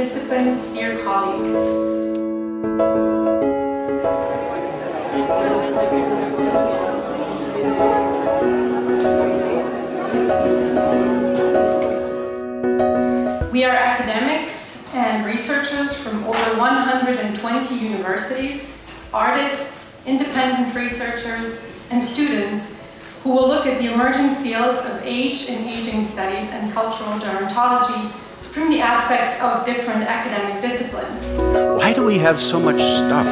participants, dear colleagues. We are academics and researchers from over 120 universities, artists, independent researchers, and students who will look at the emerging fields of age and aging studies and cultural gerontology from the aspects of different academic disciplines. Why do we have so much stuff?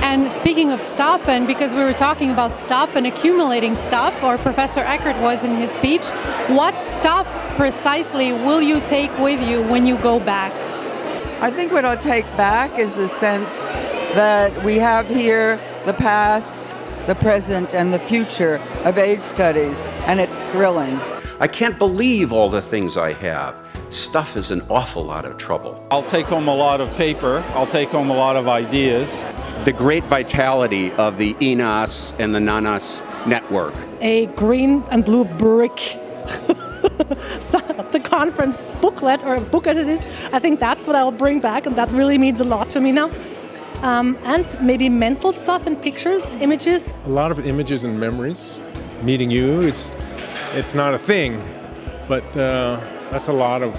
And speaking of stuff, and because we were talking about stuff and accumulating stuff, or Professor Eckert was in his speech, what stuff precisely will you take with you when you go back? I think what I'll take back is the sense that we have here the past, the present, and the future of age studies, and it's thrilling. I can't believe all the things I have. Stuff is an awful lot of trouble. I'll take home a lot of paper. I'll take home a lot of ideas. The great vitality of the ENAS and the NANAS network. A green and blue brick. The conference booklet, or book as it is, I think that's what I'll bring back, and that really means a lot to me now. And maybe mental stuff and pictures, images. A lot of images and memories. Meeting you it's not a thing, but that's a lot of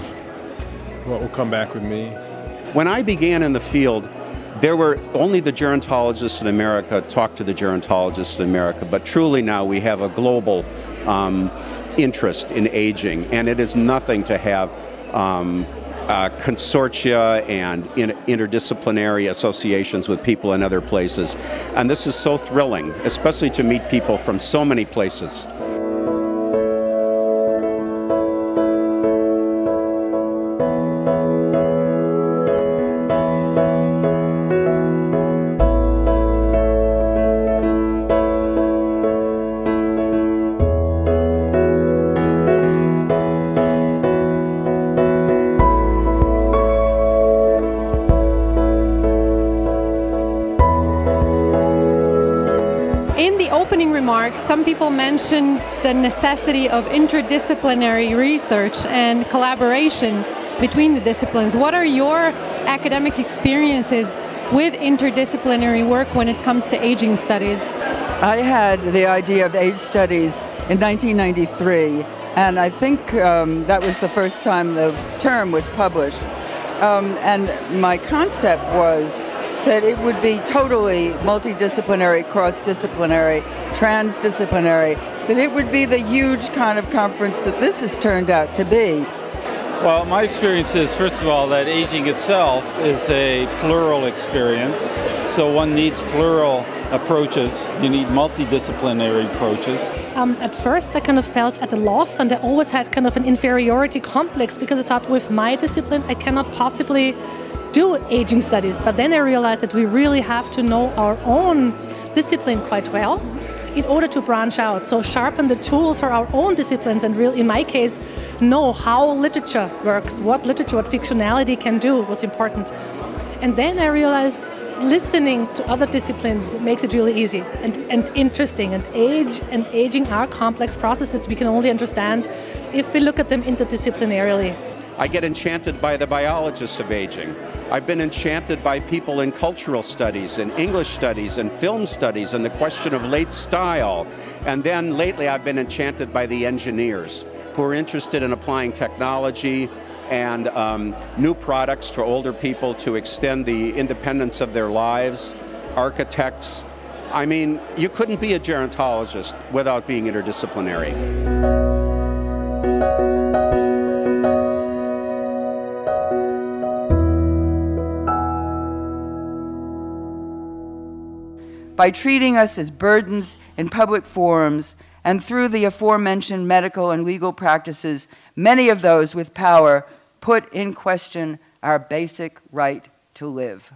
what will come back with me. When I began in the field, there were only the gerontologists in America talked to the gerontologists in America, but truly now we have a global interest in aging, and it is nothing to have consortia and interdisciplinary associations with people in other places. And this is so thrilling, especially to meet people from so many places. Opening remarks, some people mentioned the necessity of interdisciplinary research and collaboration between the disciplines. What are your academic experiences with interdisciplinary work when it comes to aging studies? I had the idea of age studies in 1993, and I think that was the first time the term was published. And my concept was that it would be totally multidisciplinary, cross-disciplinary, transdisciplinary, that it would be the huge kind of conference that this has turned out to be. Well, my experience is, first of all, that aging itself is a plural experience, so one needs plural approaches. You need multidisciplinary approaches. At first I kind of felt at a loss, and I always had kind of an inferiority complex because I thought with my discipline I cannot possibly do aging studies. But then I realized that we really have to know our own discipline quite well in order to branch out. So sharpen the tools for our own disciplines, and really, in my case, know how literature works, what fictionality can do was important. And then I realized listening to other disciplines makes it really easy and interesting. And age and aging are complex processes we can only understand if we look at them interdisciplinarily. I get enchanted by the biologists of aging. I've been enchanted by people in cultural studies and English studies and film studies and the question of late style. And then lately I've been enchanted by the engineers who are interested in applying technology and new products for older people to extend the independence of their lives, architects. I mean, you couldn't be a gerontologist without being interdisciplinary. By treating us as burdens in public forums and through the aforementioned medical and legal practices, many of those with power put in question our basic right to live.